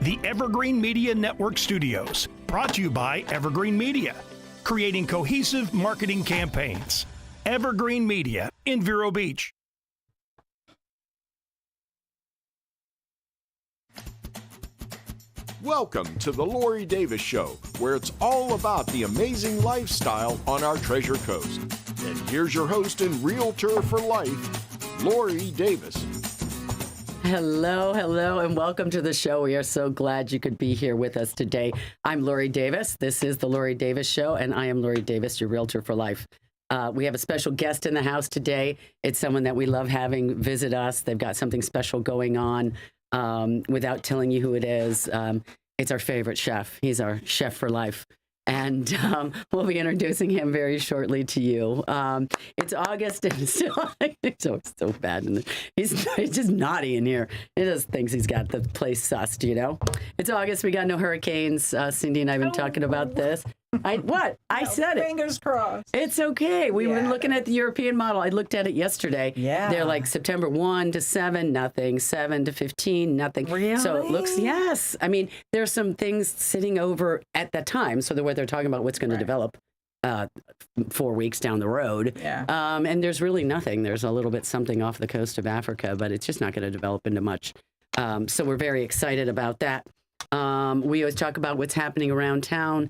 the Evergreen Media Network Studios, brought to you by Evergreen Media, creating cohesive marketing campaigns. Evergreen Media in Vero Beach. Welcome to the Lori Davis Show, where it's all about the amazing lifestyle on our Treasure Coast. And here's your host and realtor for life, Lori Davis. Hello, and welcome to the show. We are so glad you could be here with us today. I'm Lori Davis. This is the Lori Davis Show, and I am Lori Davis, your realtor for life. We have a special guest in the house today. It's someone that we love having visit us. They've got something special going on. Without telling you who it is, it's our favorite chef. He's our chef for life. And we'll be introducing him very shortly to you. It's August, and it's so bad. He's just naughty in here. He just thinks he's got the place sussed, you know. It's August. We got no hurricanes. Cindy and I have been talking about this. I said it. Fingers crossed. It's okay. We've been looking at the European model. I looked at it yesterday. Yeah. They're like September 1 to 7, nothing. 7 to 15, nothing. Really? So it looks, yes. I mean, there's some things sitting over at that time. So what they're talking about, what's going to develop 4 weeks down the road. Yeah. And there's really nothing. There's a little bit something off the coast of Africa, but it's just not going to develop into much. So we're very excited about that. We always talk about what's happening around town.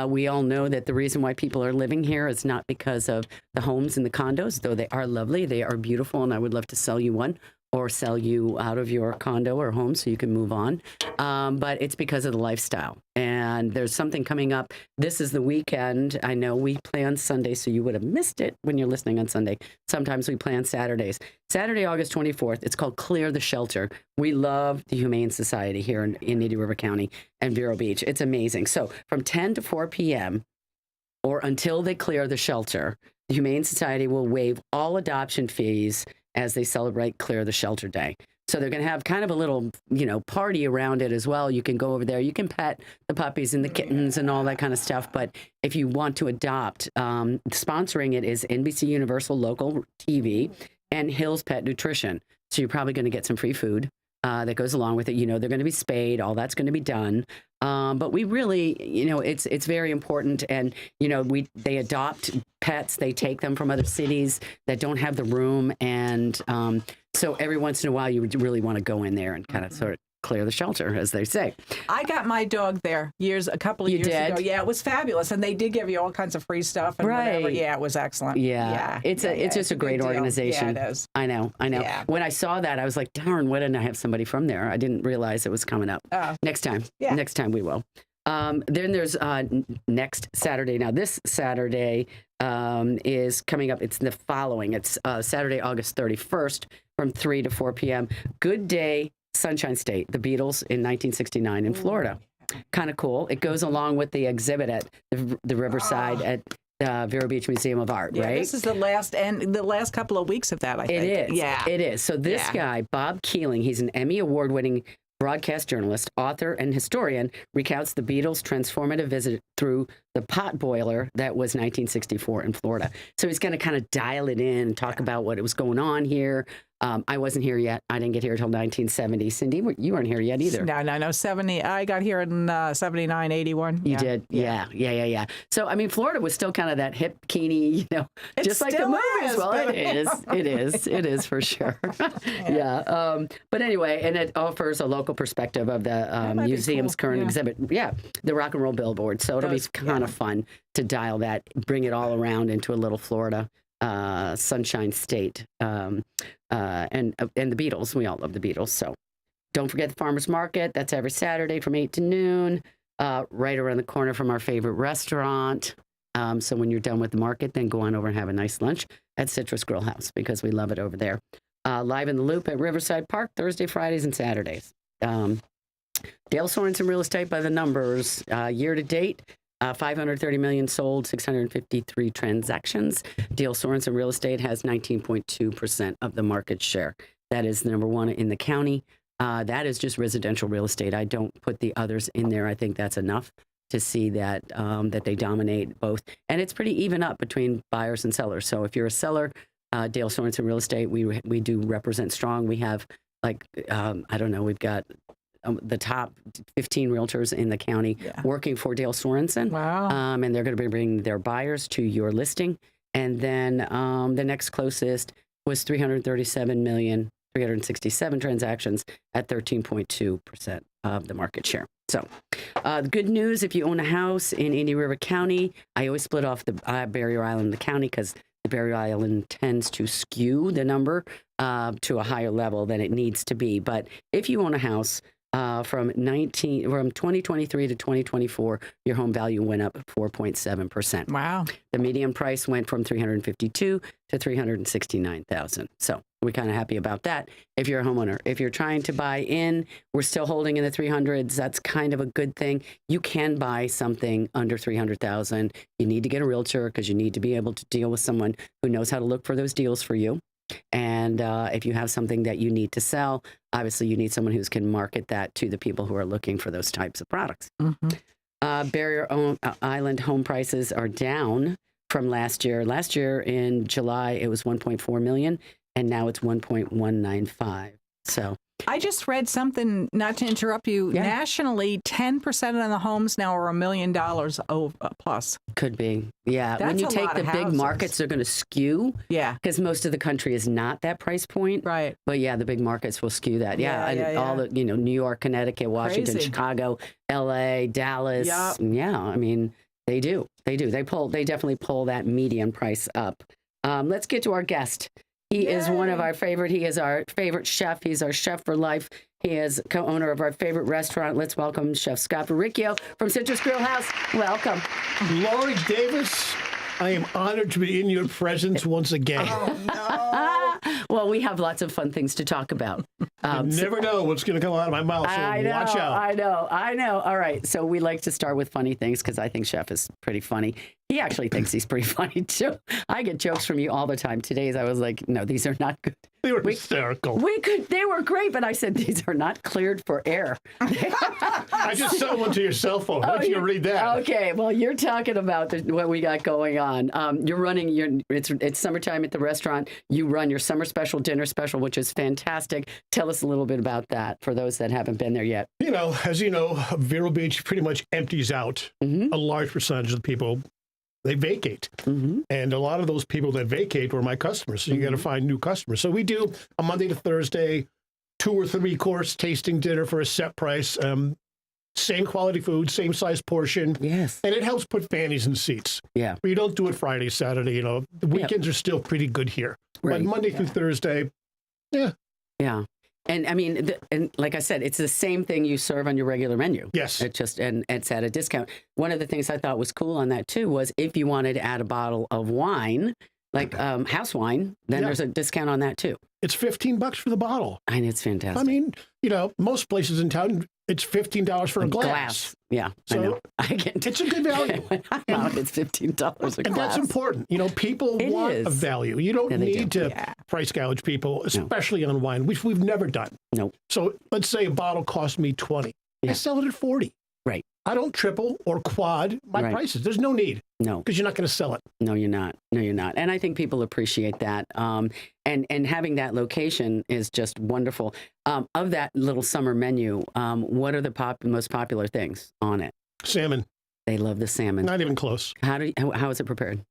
We all know that the reason why people are living here is not because of the homes and the condos, though they are lovely. They are beautiful, and I would love to sell you one or sell you out of your condo or home so you can move on. But it's because of the lifestyle. And there's something coming up. This is the weekend. I know we play on Sunday, so you would have missed it when you're listening on Sunday. Sometimes we play on Saturdays. Saturday, August 24th, it's called Clear the Shelter. We love the Humane Society here in Indian River County and Vero Beach. It's amazing. So from 10 to 4 p.m. or until they clear the shelter, the Humane Society will waive all adoption fees as they celebrate Clear the Shelter Day. So they're going to have kind of a little, party around it as well. You can go over there. You can pet the puppies and the kittens and all that kind of stuff. But if you want to adopt, sponsoring it is NBC Universal Local TV and Hills Pet Nutrition. So you're probably going to get some free food that goes along with it. They're going to be spayed. All that's going to be done. But we really, it's very important. And, they adopt pets. They take them from other cities that don't have the room. And so every once in a while, you would really want to go in there and kind of sort of clear the shelter, as they say. I got my dog there a couple of years ago. Yeah, it was fabulous. And they did give you all kinds of free stuff and whatever. Yeah, it was excellent. Yeah. It's just a great organization. Yeah, it is. I know. Yeah. When I saw that, I was like, darn, why didn't I have somebody from there? I didn't realize it was coming up. Next time. Yeah. Next time we will. Then there's next Saturday. Now, this Saturday is coming up. It's the following. It's Saturday, August 31st from 3 to 4 p.m. Good Day, Sunshine State, the Beatles in 1969 in Florida. Kind of cool. It goes along with the exhibit at the Riverside at Vero Beach Museum of Art, right? This is the last couple of weeks of that, I think. It is. Yeah. It is. So this guy, Bob Keeling, he's an Emmy Award-winning broadcast journalist, author, and historian, recounts the Beatles' transformative visit through the pot boiler that was 1964 in Florida. So he's going to kind of dial it in and talk about what was going on here. I wasn't here yet. I didn't get here until 1970. Cindy, you weren't here yet either. No, 70. I got here in 79, 81. You did? Yeah. So, I mean, Florida was still kind of that hip, bikini, just like the movies. Well, it is for sure. Yeah. But anyway, and it offers a local perspective of the museum's current exhibit. Yeah, the Rock and Roll Billboard. So it'll be kind of fun to dial that, bring it all around into a little Florida Sunshine State. And the Beatles. We all love the Beatles. So don't forget the Farmers Market. That's every Saturday from 8 to noon, right around the corner from our favorite restaurant. So when you're done with the market, then go on over and have a nice lunch at Citrusgrillhouse because we love it over there. Live in the Loop at Riverside Park, Thursday, Fridays, and Saturdays. Dale Sorensen Real Estate by the numbers. Year to date, 530 million sold, 653 transactions. Dale Sorensen Real Estate has 19.2% of the market share. That is number one in the county. That is just residential real estate. I don't put the others in there. I think that's enough to see that that they dominate both. And it's pretty even up between buyers and sellers. So if you're a seller, Dale Sorensen Real Estate, we do represent strong. We have I don't know, we've got the top 15 realtors in the county working for Dale Sorensen. Wow. And they're going to be bringing their buyers to your listing. And then the next closest was 337 transactions at 13.2% of the market share. So the good news, if you own a house in Indian River County, I always split off the Barrier Island, the county, because the Barrier Island tends to skew the number to a higher level than it needs to be. But if you own a house from 2023 to 2024, your home value went up 4.7%. Wow. The median price went from $352,000 to $369,000. So we're kind of happy about that. If you're a homeowner, if you're trying to buy in, we're still holding in the 300s. That's kind of a good thing. You can buy something under $300,000. You need to get a realtor because you need to be able to deal with someone who knows how to look for those deals for you. And if you have something that you need to sell, obviously you need someone who can market that to the people who are looking for those types of products. Barrier Island home prices are down from last year. Last year in July, it was 1.4 million, and now it's 1.195. So I just read something, not to interrupt you, nationally, 10% of the homes now are $1 million plus. Could be. Yeah. That's when you a take lot the of big houses. markets, they're going to skew. Yeah. Because most of the country is not that price point. Right. But yeah, the big markets will skew that. All the, New York, Connecticut, Washington, Crazy. Chicago, LA, Dallas. Yep. Yeah. I mean, they do. They definitely pull that median price up. Let's get to our guest. He is one of our favorite. He is our favorite chef. He's our chef for life. He is co-owner of our favorite restaurant. Let's welcome Chef Scot Varricchio from Citrusgrillhouse. Welcome. Laurie Davis, I am honored to be in your presence once again. Well, we have lots of fun things to talk about. You never know what's going to come out of my mouth, so watch out. I know. All right. So we like to start with funny things because I think Chef is pretty funny. He actually thinks he's pretty funny, too. I get jokes from you all the time. Today's, I was like, no, these are not good. They were hysterical. They were great, but I said, these are not cleared for air. I just sent one to your cell phone. Why don't you read that? Okay. Well, you're talking about what we got going on. You're running it's summertime at the restaurant. You run your summer special, dinner special, which is fantastic. Tell us a little bit about that for those that haven't been there yet. As you know, Vero Beach pretty much empties out a large percentage of the people. They vacate. And a lot of those people that vacate were my customers. So you got to find new customers. So we do a Monday to Thursday, 2 or 3 course tasting dinner for a set price. Same quality food, same size portion. Yes. And it helps put fannies in seats. Yeah. We don't do it Friday, Saturday. The weekends are still pretty good here. Right. But Monday through Thursday, Yeah. And I mean, and like I said, it's the same thing you serve on your regular menu. Yes. And it's at a discount. One of the things I thought was cool on that too was if you wanted to add a bottle of wine, like house wine, then there's a discount on that too. it's $15 for the bottle. And it's fantastic. I mean, most places in town, it's $15 for a glass. Yeah, So I know. I get it's a good value. when I'm out, it's $15 a glass. And that's important. People It want is. a value. You don't Yeah, they need do. to price gouge people, especially on wine, which we've never done. Nope. So let's say a bottle cost me 20. Yeah. I sell it at 40. Right. I don't triple or quad my Right. prices. There's no need No. because you're not going to sell it. No, you're not. No, you're not. And I think people appreciate that. And having that location is just wonderful. Of that little summer menu, what are the most popular things on it? Salmon, They love the salmon. not even close. How is it prepared?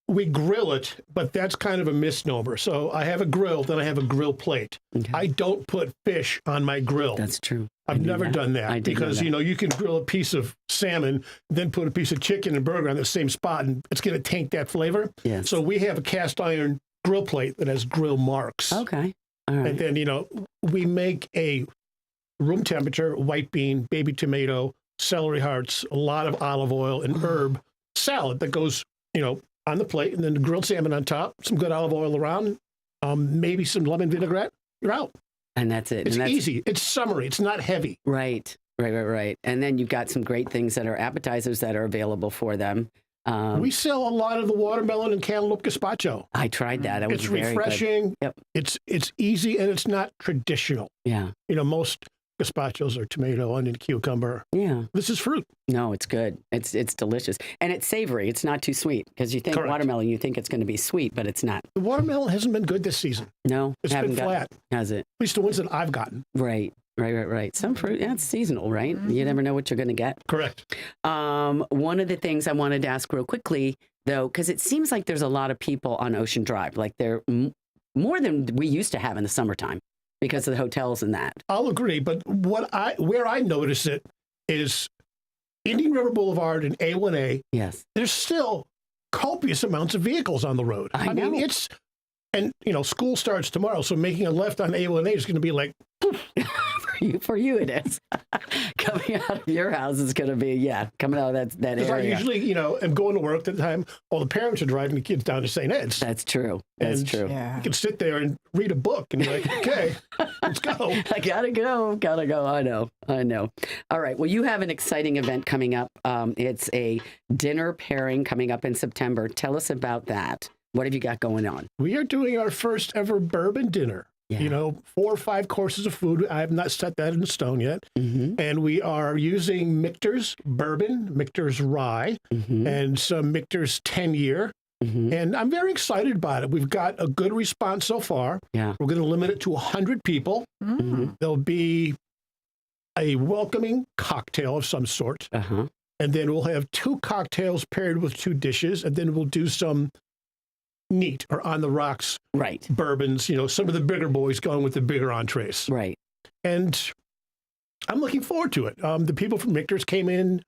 We grill it, but that's kind of a misnomer. So I have a grill, then I have a grill plate. Okay. I don't put fish on my grill. That's true. I've never done that I did know because, that. you can grill a piece of salmon, then put a piece of chicken and burger on the same spot, and it's going to taint that flavor. Yes. So we have a cast iron grill plate that has grill marks. Okay. All right. And then, we make a room temperature white bean, baby tomato, celery hearts, a lot of olive oil and herb salad that goes, on the plate, and then the grilled salmon on top, some good olive oil around, maybe some lemon vinaigrette. You're out. And that's it. It's and that's, easy. It's summery. It's not heavy. Right. And then you've got some great things that are appetizers that are available for them. We sell a lot of the watermelon and cantaloupe gazpacho. I tried that. It was It's very refreshing. Good. Yep. It's easy, and it's not traditional. Yeah. Most gazpachos are tomato, onion, cucumber. Yeah. This is fruit. No, it's good. It's delicious. And it's savory. It's not too sweet because you think Correct. watermelon, you think it's going to be sweet, but it's not. The watermelon hasn't been good this season. No, It's been flat. Has it? At least the ones that I've gotten. Right. Some fruit, it's seasonal, right? You never know what you're going to get. Correct. One of the things I wanted to ask real quickly, though, because it seems like there's a lot of people on Ocean Drive, like there more than we used to have in the summertime because of the hotels and that. I'll agree, but where I notice it is Indian River Boulevard and A1A. Yes. There's still copious amounts of vehicles on the road. I know. mean, and school starts tomorrow, so making a left on A1A is going to be like, For you it is. Coming out of your house is going to be, coming out of that because I area. usually, am going to work at the time. All the parents are driving the kids down to St. Ed's. That's true. That's And true. Yeah. You can sit there and read a book and you're like, okay, let's go. I gotta go. I know. All right. Well, you have an exciting event coming up. It's a dinner pairing coming up in September. Tell us about that. What have you got going on? We are doing our first ever bourbon dinner. Yeah. 4 or 5 courses of food. I have not set that in stone yet. Mm-hmm. And we are using Michter's bourbon, Michter's rye, Mm-hmm. and some Michter's 10-year. Mm-hmm. And I'm very excited about it. We've got a good response so far. Yeah. We're going to limit it to 100 people. Mm-hmm. There'll be a welcoming cocktail of some sort. Uh-huh. And then we'll have 2 cocktails paired with 2 dishes. And then we'll do some neat or on the rocks Right. bourbons, some of the bigger boys going with the bigger entrees. Right. And I'm looking forward to it. The people from Michter's came in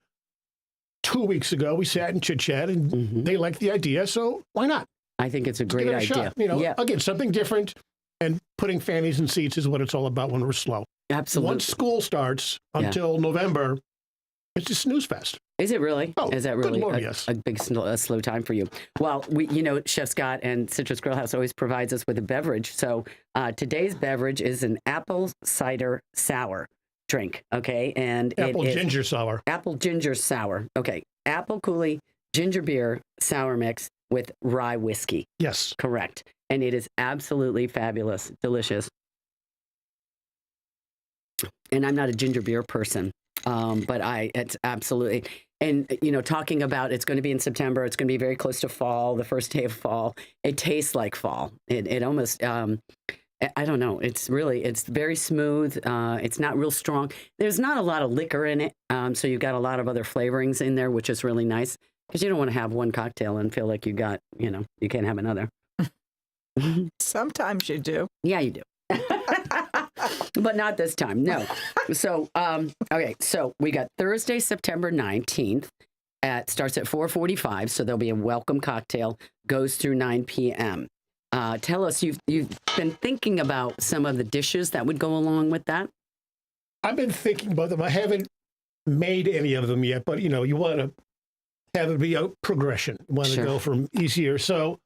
2 weeks ago. We sat and chit-chat, and Mm-hmm. they liked the idea, so why not? I think it's a Give great it a idea. shot. Yeah, Again, something different, and putting fannies in seats is what it's all about when we're slow. absolutely. Once school starts until November, it's just snooze fest. Is it really? Oh, Is that good really Lord, a, yes. a big slow time for you? Well, Chef Scot and Citrusgrillhouse always provides us with a beverage. So today's beverage is an apple cider sour drink. Okay, and Apple it is ginger sour. apple ginger sour. Okay, apple coulis ginger beer sour mix with rye whiskey. Yes. Correct, and it is absolutely fabulous, delicious. And I'm not a ginger beer person, but it's absolutely. And, talking about it's going to be in September, it's going to be very close to fall, the first day of fall. It tastes like fall. It almost, I don't know. It's very smooth. It's not real strong. There's not a lot of liquor in it. So you've got a lot of other flavorings in there, which is really nice because you don't want to have one cocktail and feel like you can't have another. Sometimes you do. Yeah, you do. But not this time, no. So, okay, so we got Thursday, September 19th. Starts at 4:45, so there'll be a welcome cocktail, goes through 9 p.m. Tell us, you've been thinking about some of the dishes that would go along with that? I've been thinking about them. I haven't made any of them yet, but, you want to have it be a progression. You want to Sure. go from easier. So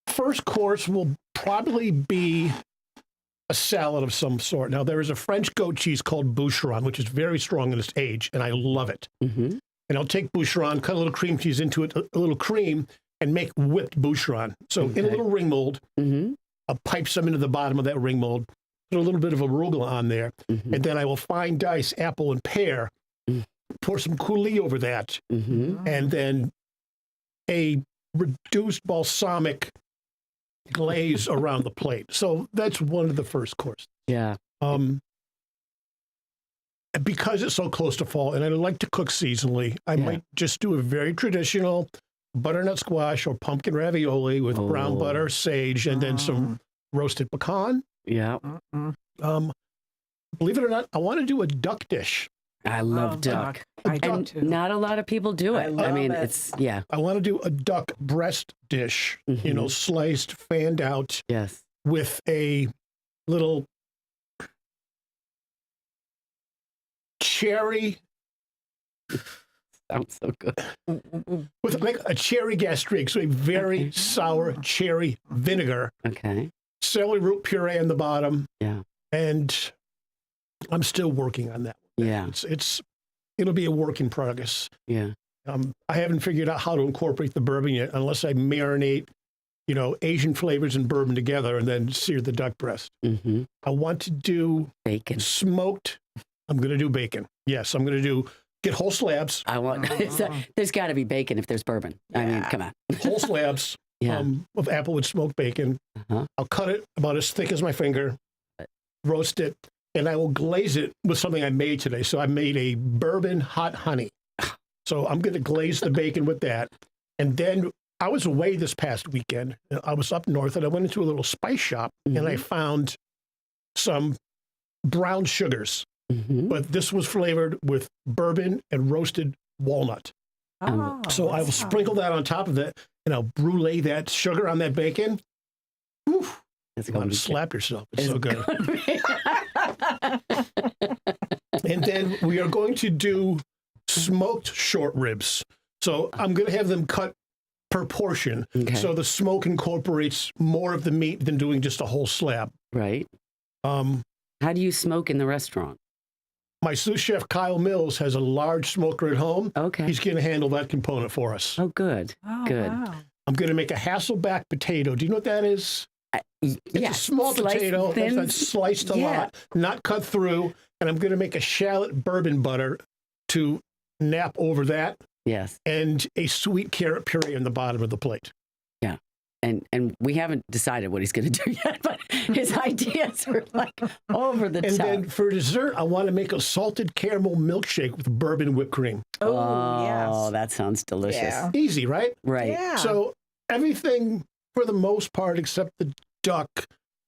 first course will probably be a salad of some sort. Now, there is a French goat cheese called Boucheron, which is very strong in its age, and I love it. Mm-hmm. And I'll take Boucheron, cut a little cream cheese into it, a little cream, and make whipped Boucheron. So in a little ring mold, Mm-hmm. I'll pipe some into the bottom of that ring mold, put a little bit of arugula on there, Mm-hmm. and then I will fine dice apple and pear, pour some coulis over that, Mm-hmm. and then a reduced balsamic glaze around the plate. So that's one of the first courses. Yeah. Because it's so close to fall, and I like to cook seasonally, I Yeah. might just do a very traditional butternut squash or pumpkin ravioli with brown Oh. butter, sage, and then some roasted pecan. Yeah. Believe it or not, I want to do a duck dish. I love duck. I do And too. not a lot of people do it. I love mean, it. it's, yeah. I want to do a duck breast dish, sliced, fanned out Yes. with a little cherry, Sounds so good. with like a cherry gastrique, so a very sour cherry vinegar, Okay. celery root puree on the bottom, Yeah. and I'm still working on that. Yeah. It'll be a work in progress. Yeah. I haven't figured out how to incorporate the bourbon yet, unless I marinate, Asian flavors and bourbon together and then sear the duck breast. Mm-hmm. I want to do Bacon. smoked I'm going to do bacon. Yes, I'm going to get whole slabs. I want. There's got to be bacon if there's bourbon. I mean, come on. Whole slabs of applewood smoked bacon. I'll cut it about as thick as my finger, roast it, and I will glaze it with something I made today. So I made a bourbon hot honey. So I'm going to glaze the bacon with that. And then I was away this past weekend. I was up north, and I went into a little spice shop, and I found some brown sugars. But this was flavored with bourbon and roasted walnut. So I will sprinkle that on top of it, and I'll brulee that sugar on that bacon. Whew. You want to slap yourself. It's so good. And then we are going to do smoked short ribs. So I'm going to have them cut per portion. So the smoke incorporates more of the meat than doing just a whole slab. Right. How do you smoke in the restaurant? My sous chef, Kyle Mills, has a large smoker at home. Okay. He's going to handle that component for us. Oh, good. Good. Wow. I'm going to make a Hasselback potato. Do you know what that is? It's a small sliced potato thin. that's sliced a lot, not cut through. And I'm going to make a shallot bourbon butter to nap over that. Yes. And a sweet carrot puree on the bottom of the plate. Yeah. And we haven't decided what he's going to do yet, but his ideas are like over the And top. then for dessert, I want to make a salted caramel milkshake with bourbon whipped cream. Oh, yes. Oh, that sounds delicious. Yeah. Easy, right? Right. Yeah. So everything, for the most part, except the duck.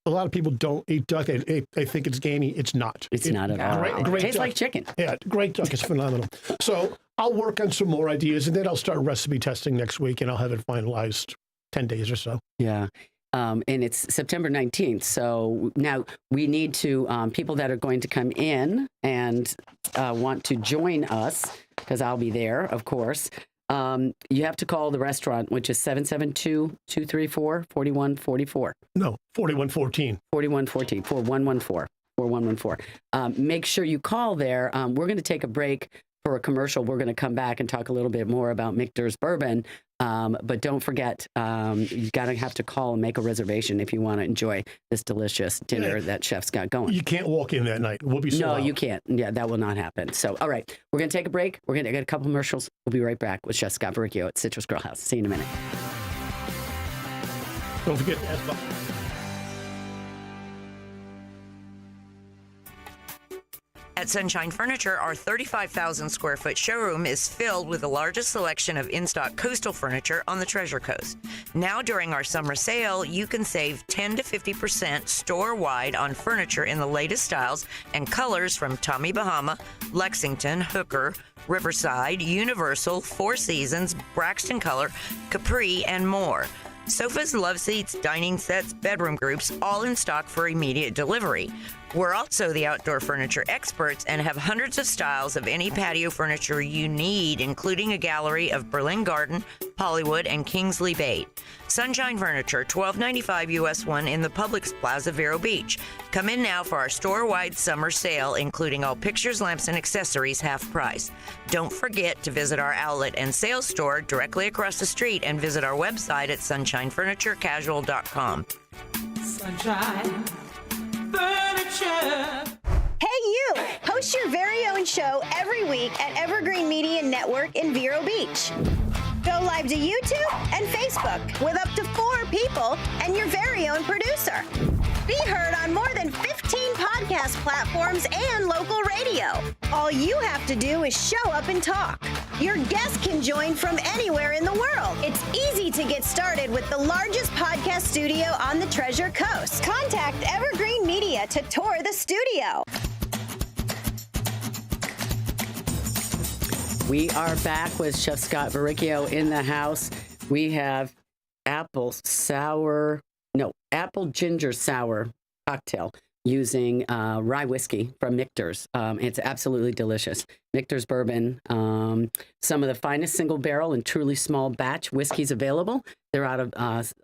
A lot of people don't eat duck. They think it's gamey. It's not. It's not at all. Great It tastes duck. like chicken. Yeah, great duck is phenomenal. So I'll work on some more ideas, and then I'll start recipe testing next week, and I'll have it finalized 10 days or so. Yeah. And it's September 19th. So now we need to, people that are going to come in and want to join us, because I'll be there, of course. You have to call the restaurant, which is 772-234-4144. No, 4114. 4114, 4114, 4114. Make sure you call there. We're going to take a break for a commercial. We're going to come back and talk a little bit more about Michter's bourbon. But don't forget, you got to have to call and make a reservation if you want to enjoy this delicious dinner that Chef's got going. You can't walk in that night. We'll be sold out. You can't. Yeah, that will not happen. So, all right, we're going to take a break. We're going to get a couple commercials. We'll be right back with Chef Scot Varricchio at Citrusgrillhouse. See you in a minute. Don't forget to ask about. At Sunshine Furniture, our 35,000 square foot showroom is filled with the largest selection of in-stock coastal furniture on the Treasure Coast. Now during our summer sale, you can save 10 to 50% store-wide on furniture in the latest styles and colors from Tommy Bahama, Lexington, Hooker, Riverside, Universal, Four Seasons, Braxton Color, Capri, and more. Sofas, love seats, dining sets, bedroom groups, all in stock for immediate delivery. We're also the outdoor furniture experts and have hundreds of styles of any patio furniture you need, including a gallery of Berlin Garden, Hollywood, and Kingsley Bait. Sunshine Furniture, 1295 US 1 in the Publix Plaza, Vero Beach. Come in now for our store-wide summer sale, including all pictures, lamps, and accessories half price. Don't forget to visit our outlet and sales store directly across the street and visit our website at sunshinefurniturecasual.com. Sunshine Furniture. Hey, you! Host your very own show every week at Evergreen Media Network in Vero Beach. Go live to YouTube and Facebook with up to 4 people and your very own producer. Be heard on more than 15 podcast platforms and local radio. All you have to do is show up and talk. Your guests can join from anywhere in the world. It's easy to get started with the largest podcast studio on the Treasure Coast. Contact Evergreen Media to tour the studio. We are back with Chef Scot Varricchio in the house. We have apple ginger sour cocktail using rye whiskey from Michter's. It's absolutely delicious. Michter's bourbon, some of the finest single barrel and truly small batch whiskeys available. They're out of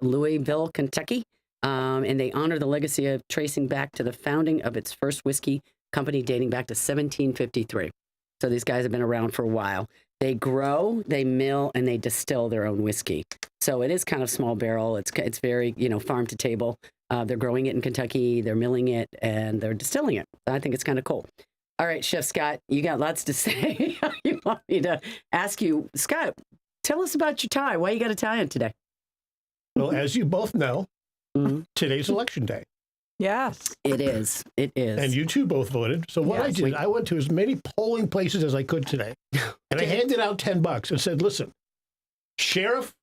Louisville, Kentucky, and they honor the legacy of tracing back to the founding of its first whiskey company dating back to 1753. So these guys have been around for a while. They grow, they mill, and they distill their own whiskey. So it is kind of small barrel. It's very, farm to table. They're growing it in Kentucky, they're milling it, and they're distilling it. I think it's kind of cool. All right, Chef Scott, you got lots to say. You want me to ask you, Scott, tell us about your tie. Why you got a tie on today? Well, as you both know, today's election day. Yes. It is. It is. And you two both voted. So what I did, I went to as many polling places as I could today. And I handed out $10 and said, listen, sheriff,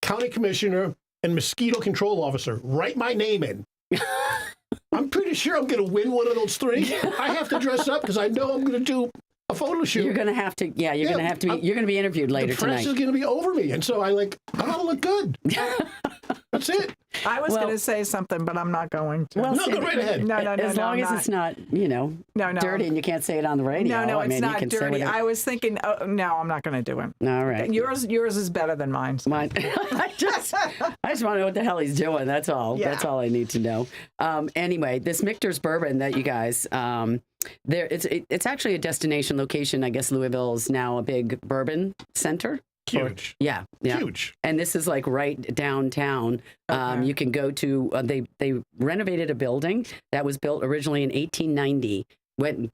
county commissioner, and mosquito control officer, write my name in. I'm pretty sure I'm going to win one of those three. I have to dress up because I know I'm going to do a photo shoot. You're going to have to, you're going to have to be, you're going to be interviewed later tonight. The press is going to be over me. And so I want to look good. That's it. I was going to say something, but I'm not going to. Well, no, go right ahead. No, as long as it's not, dirty and you can't say it on the radio. No, it's not you can dirty. I was thinking, no, I'm not going to do it. All right. Yours is better than mine. Mine. I just want to know what the hell he's doing. That's all. Yeah. That's all I need to know. Anyway, this Michter's bourbon that you guys, it's actually a destination location. I guess Louisville is now a big bourbon center. Huge. Yeah. Huge. And this is like right downtown. Okay. You can go to, they renovated a building that was built originally in 1890,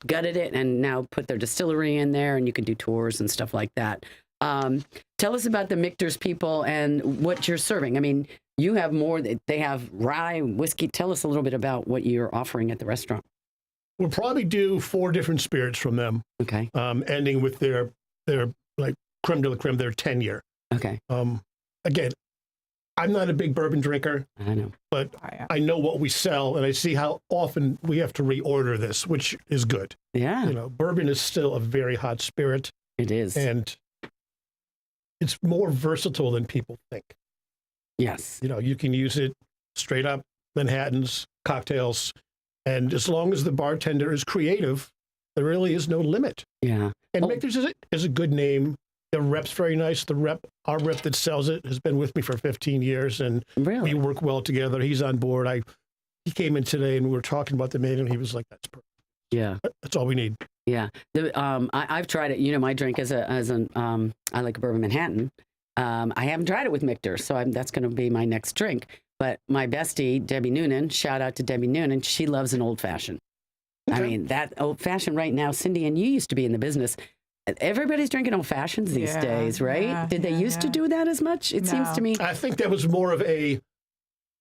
gutted it, and now put their distillery in there, and you can do tours and stuff like that. Tell us about the Michter's people and what you're serving. I mean, you have more, they have rye, whiskey. Tell us a little bit about what you're offering at the restaurant. We'll probably do 4 different spirits from them. Okay. Ending with their like creme de la creme, their 10-year. Okay. Again, I'm not a big bourbon drinker. I know. But I know what we sell, and I see how often we have to reorder this, which is good. Yeah. Bourbon is still a very hot spirit. It is. And it's more versatile than people think. Yes. You can use it straight up, Manhattans, cocktails, and as long as the bartender is creative, there really is no limit. Yeah. And Michter's is a good name. The rep's very nice. Our rep that sells it has been with me for 15 years, and we work well together. He's on board. He came in today, and we were talking about the menu, and he was like, "That's perfect. Yeah, that's all we need." Yeah. I've tried it. My drink I like a bourbon Manhattan. I haven't tried it with Michter, so that's going to be my next drink. But my bestie, Debbie Noonan, shout out to Debbie Noonan, she loves an old fashioned. Okay. I mean, that old fashioned right now, Cindy, and you used to be in the business. Everybody's drinking old fashions these days, right? Yeah, Did they used to do that as much? It seems to me. I think that was more of a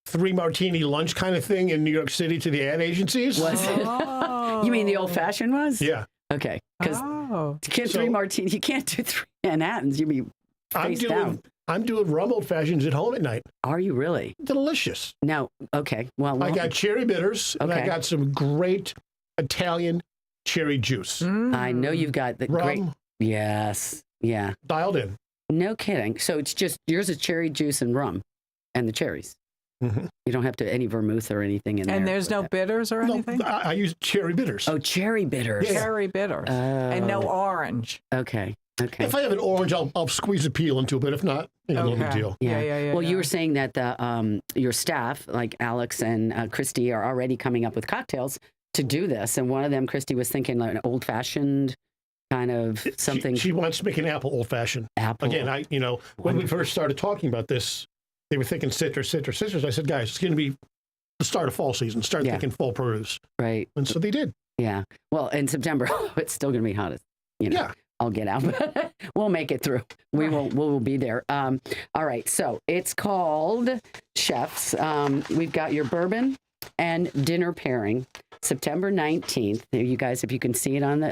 3-martini lunch kind of thing in New York City to the ad agencies. Was it? You mean the old fashioned was? Yeah. Okay. Because you can't 3 martini. You can't do 3 Manhattans. You'd be face down. I'm doing rum old fashions at home at night. Are you really? Delicious. Now, okay. Well, I got cherry bitters, and I got some great Italian cherry juice. I know you've got the rum. great. Yes. Yeah. Dialed in. No kidding. So it's just yours is cherry juice and rum, and the cherries. Mm-hmm. You don't have to any vermouth or anything in there. And there's no bitters or anything? No, I use cherry bitters. Oh, cherry bitters. Yeah. Cherry bitters. And no orange. Okay. Okay. If I have an orange, I'll squeeze a peel into it, but if not, no big deal. Yeah. Well, you were saying that your staff, like Alex and Christy, are already coming up with cocktails to do this. And one of them, Christy, was thinking like an old-fashioned kind of something. She wants to make an apple old-fashioned. Apple. Again, when we first started talking about this, they were thinking citrus. I said, guys, it's going to be the start of fall season. Start thinking fall produce. Right. And so they did. Yeah. Well, in September, it's still going to be hot as, I'll get out. We'll make it through. We'll be there. All right. So it's called Chefs. We've got your bourbon and dinner pairing, September 19th. You guys, if you can see it on the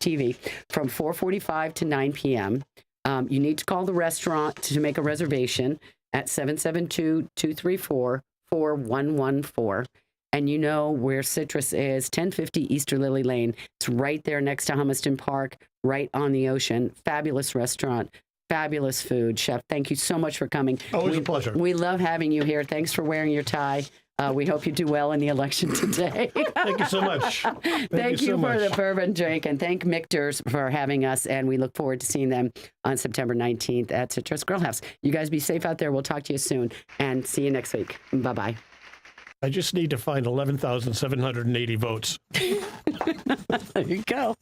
TV, from 4:45 to 9 p.m. You need to call the restaurant to make a reservation at 772-234-4114. And you know where Citrus is, 1050 Easter Lily Lane. It's right there next to Humiston Park, right on the ocean. Fabulous restaurant, fabulous food. Chef, thank you so much for coming. Always a pleasure. We love having you here. Thanks for wearing your tie. We hope you do well in the election today. Thank you so much. Thank you for the bourbon drink, and thank Michter's for having us, and we look forward to seeing them on September 19th at Citrusgrillhouse. You guys be safe out there. We'll talk to you soon, and see you next week. Bye-bye. I just need to find 11,780 votes. There you go.